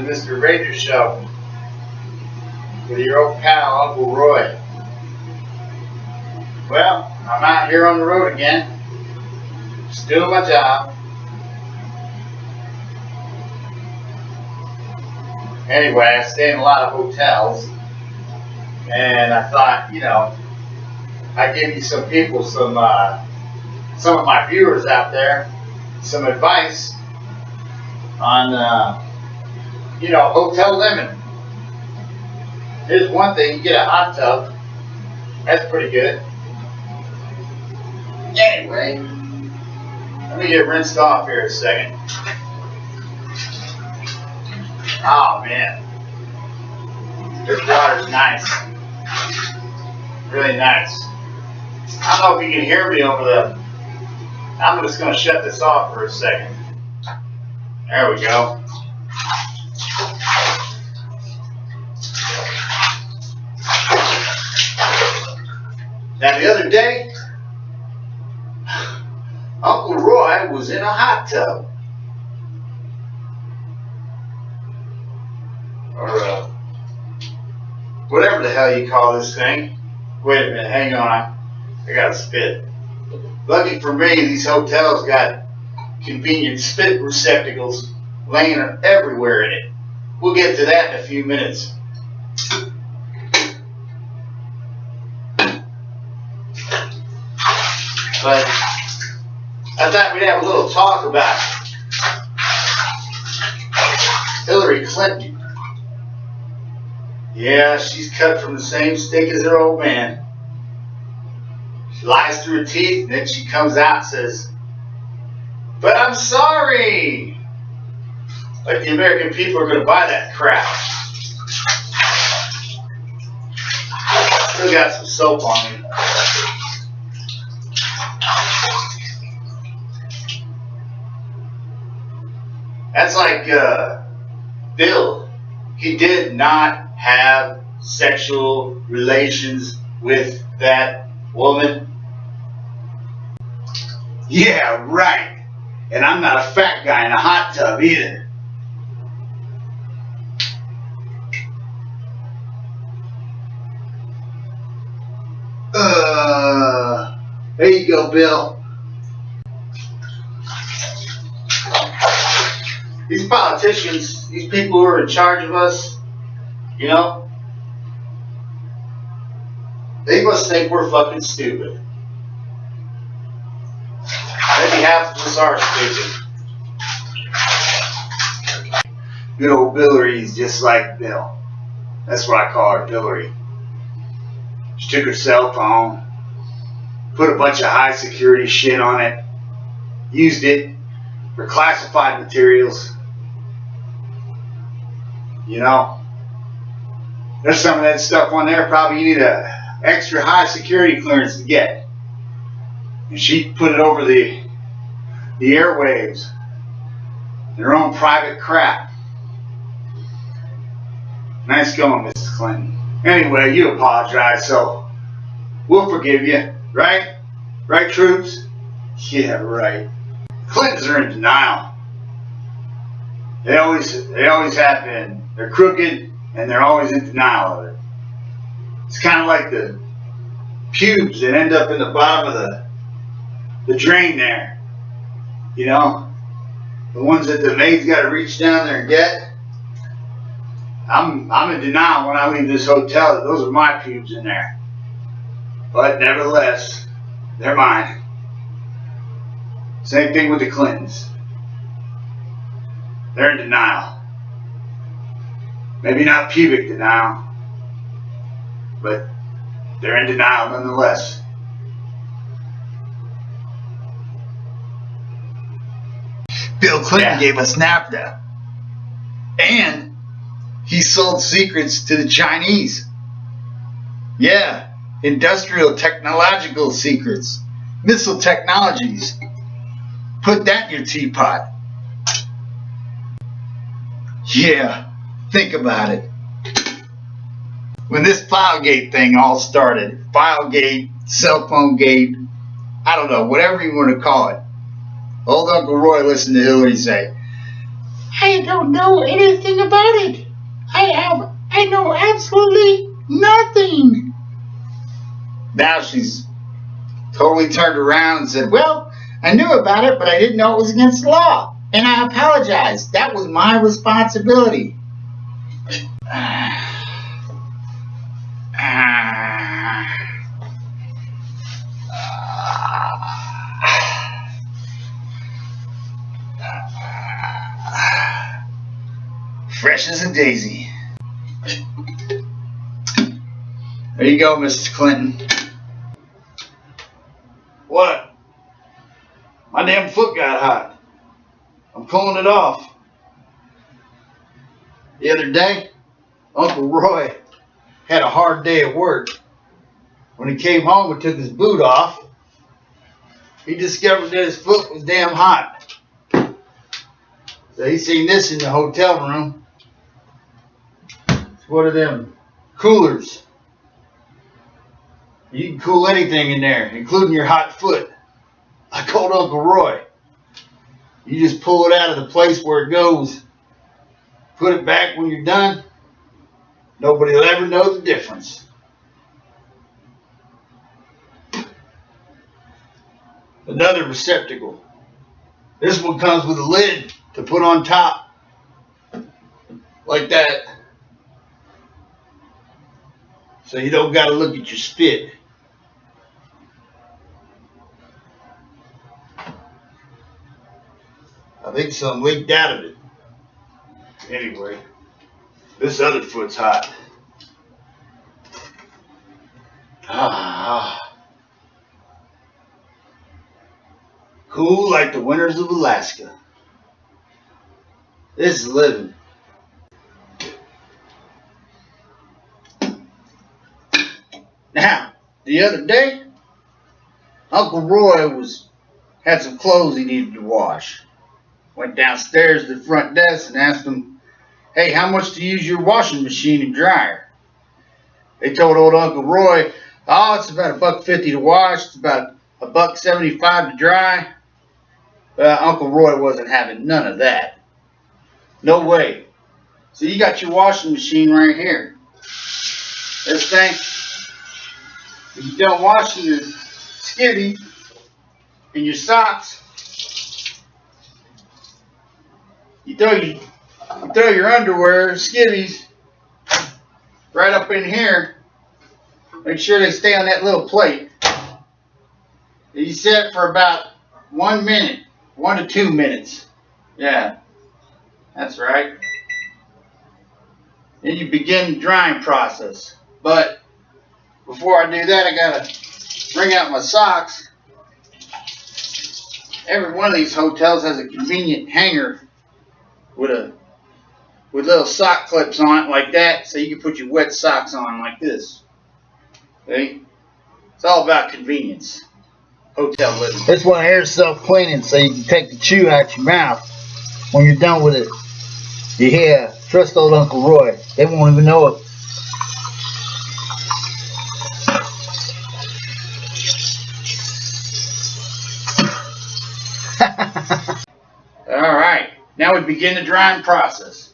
Mr. Radio Show with your old pal, Uncle Roy. Well, I'm out here on the road again, just doing my job. Anyway, I stay in a lot of hotels, and I thought, I'd give you some people, some of my viewers out there, some advice on, hotel living. Here's one thing: you get a hot tub. That's pretty good. Anyway, let me get rinsed off here a second. Oh man, this water's nice, really nice. I don't know if you can hear me over the. I'm just going to shut this off for a second. There we go. Now the other day, Uncle Roy was in a hot tub. Or whatever the hell you call this thing. Wait a minute, hang on. I gotta spit. Lucky for me, these hotels got convenient spit receptacles laying everywhere in it. We'll get to that in a few minutes. But I thought we'd have a little talk about Hillary Clinton. Yeah, she's cut from the same stick as her old man. She lies through her teeth, and then she comes out and says, "But I'm sorry." Like the American people are going to buy that crap. Still got some soap on me. That's like Bill. He did not have sexual relations with that woman. Yeah, right. And I'm not a fat guy in a hot tub either. There you go, Bill. These politicians, these people who are in charge of us, they must think we're fucking stupid. Maybe half of us are stupid. Good old Hillary's just like Bill. That's what I call her, Hillary. She took her cell phone, put a bunch of high security shit on it, used it for classified materials. There's some of that stuff on there probably you need a extra high security clearance to get. And she put it over the airwaves in her own private crap. Nice going, Mrs. Clinton. Anyway, you apologize, so we'll forgive you, right? Right, troops? Yeah, right. Clintons are in denial. They always have been. They're crooked, and they're always in denial of it. It's kind of like the pubes that end up in the bottom of the drain there. The ones that the maid's got to reach down there and get. I'm in denial when I leave this hotel that those are my pubes in there. But nevertheless, they're mine. Same thing with the Clintons. They're in denial. Maybe not pubic denial, but they're in denial nonetheless. Bill Clinton gave us NAFTA. And he sold secrets to the Chinese. Yeah, industrial technological secrets. Missile technologies. Put that in your teapot. Yeah, think about it. When this Filegate thing all started, Filegate, cell phone gate, I don't know, whatever you want to call it. Old Uncle Roy listened to Hillary say, "I don't know anything about it. absolutely nothing. Now she's totally turned around and said, well, I knew about it, but I didn't know it was against the law. And I apologize. That was my responsibility. Fresh as a daisy. There you go, Mr. Clinton. What? My damn foot got hot. I'm pulling it off. The other day, Uncle Roy had a hard day at work. When he came home and took his boot off, he discovered that his foot was damn hot. So he seen this in the hotel room. It's one of them coolers. You can cool anything in there, including your hot foot. I called Uncle Roy. You just pull it out of the place where it goes. Put it back when you're done. Nobody will ever know the difference. Another receptacle. This one comes with a lid to put on top. Like that. So you don't got to look at your spit. I think some leaked out of it. Anyway, this other foot's hot. Cool like the winters of Alaska. This is living. Now, the other day, Uncle Roy had some clothes he needed to wash. Went downstairs to the front desk and asked them, hey, how much to use your washing machine and dryer? They told old Uncle Roy, oh, it's about $1.50 to wash, it's about $1.75 to dry. Uncle Roy wasn't having none of that. No way. So you got your washing machine right here. This thing, if you don't wash your skivvy and your socks, you throw your underwear, skivvies, right up in here. Make sure they stay on that little plate. You set for about 1 minute, 1 to 2 minutes. Yeah, that's right. Then you begin the drying process. But before I do that, I gotta bring out my socks. Every one of these hotels has a convenient hanger with little sock clips on it like that, so you can put your wet socks on like this. See? It's all about convenience. Hotel living. This one here is self-cleaning, so you can take the chew out your mouth when you're done with it. Yeah, trust old Uncle Roy. They won't even know it. Alright, now we begin the drying process.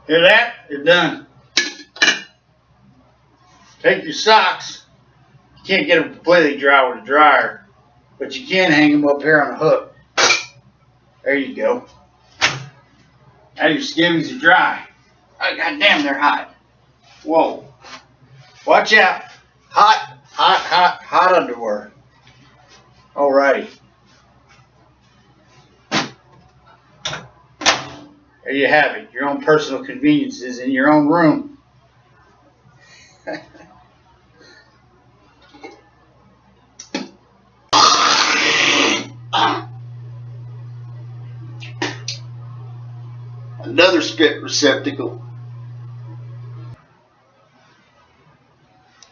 Hear that? You're done. Take your socks. You can't get them completely dry with a dryer, but you can hang them up here on a hook. There you go. Now your skivvies are dry. Oh, goddamn, they're hot. Whoa. Watch out. Hot underwear. Alrighty. There you have it, your own personal conveniences in your own room. Another spit receptacle.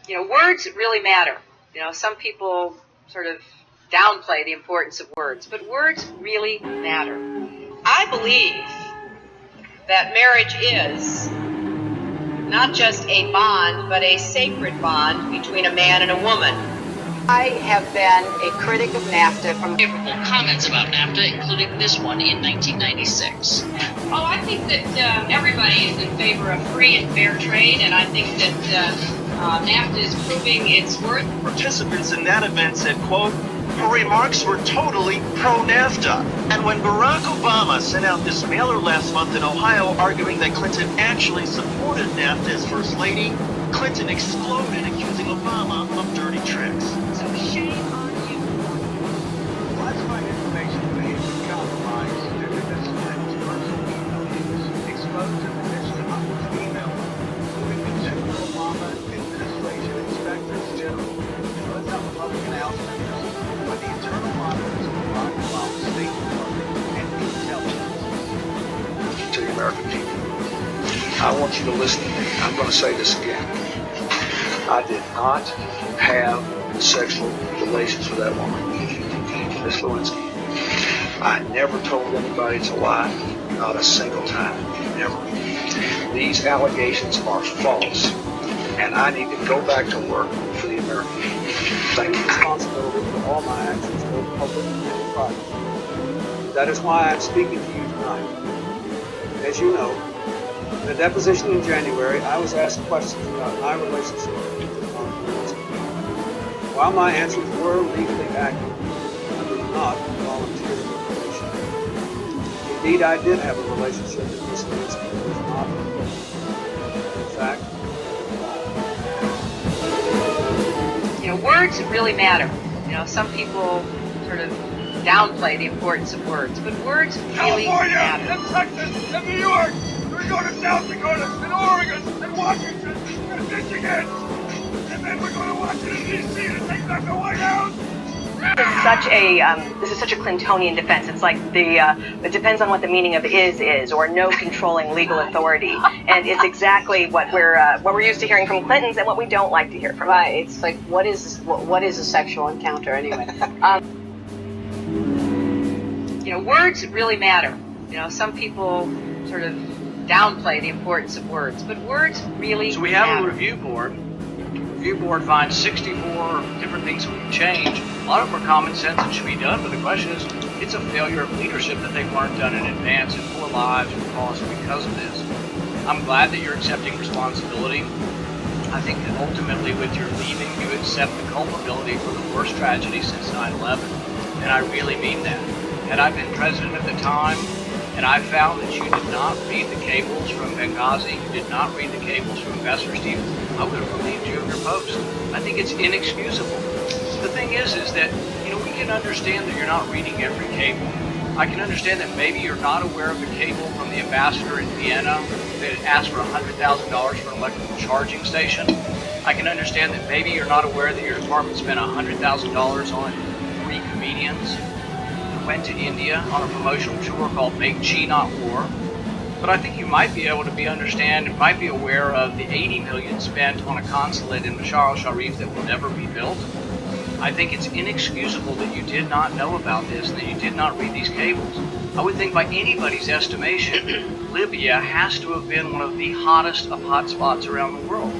You know, words really matter. You know, some people sort of downplay the importance of words, but words really matter. I believe that marriage is not just a bond, but a sacred bond between a man and a woman. I have been a critic of NAFTA from favorable comments about NAFTA, including this one in 1996. Oh, I think that everybody is in favor of free and fair trade, and I think that NAFTA is proving its worth. Participants in that event said, quote, her remarks were totally pro-NAFTA. And when Barack Obama sent out this mailer last month in Ohio arguing that Clinton actually supported NAFTA as First Lady, Clinton exploded, accusing Obama of dirty tricks. So shame on you. Classified information may have been compromised due to this personal email use exposed in addition to hundreds of emails, including the General Obama Administration Inspectors General. Let's have a public announcement by the internal monitors of Barack Obama's State Department and intelligence. To the American people, I want you to listen to me. I'm going to say this again. I did not have sexual relations with that woman, Ms. Lewinsky. I never told anybody to lie, not a single time, never. These allegations are false, and I need to go back to work for the American people. Thank you. Responsibility for all my actions, both public and private. That is why I'm speaking to you tonight. As you know, in a deposition in January, I was asked questions about my relationship with Monica Lewinsky. While my answers were legally accurate, I did not volunteer the information. Indeed, I did have a relationship with Ms. Lewinsky that was not appropriate. In fact, You know, words really matter. You know, some people sort of downplay the importance of words, but words really matter. and Texas, and New York, we're going to South Dakota, and Oregon, and Washington, and Michigan, and then we're going to Washington, D.C. to take back the White House. This is such a Clintonian defense. It's like it depends on what the meaning of is, or no controlling legal authority, and it's exactly what we're used to hearing from Clintons and what we don't like to hear from. Right. It's like, what is a sexual encounter anyway? You know, words really matter. You know, some people sort of downplay the importance of words, but words really So we have matter. a review board. The review board finds 64 different things that we can change. A lot of them are common sense and should be done, but the question is, it's a failure of leadership that they weren't done in advance, and more lives were lost because of this. I'm glad that you're accepting responsibility. I think that ultimately with your leaving, you accept the culpability for the worst tragedy since 9/11, and I really mean that. Had I been president at the time, and I found that you did not read the cables from Benghazi, you did not read the cables from Investor Steve, I would have relieved you of your post. I think it's inexcusable. The thing is that, you know, we can understand that you're not reading every cable. I can understand that maybe you're not aware of the cable from the ambassador in Vienna that asked for $100,000 for an electrical charging station. I can understand that maybe you're not aware that your department spent $100,000 on 3 comedians who went to India on a promotional tour called Make Chi Not War. But I think you might be able to might be aware of the $80 million spent on a consulate in Mashar al-Sharif that will never be built. I think it's inexcusable that you did not know about this and that you did not read these cables. I would think by anybody's estimation, Libya has to have been one of the hottest of hot spots around the world.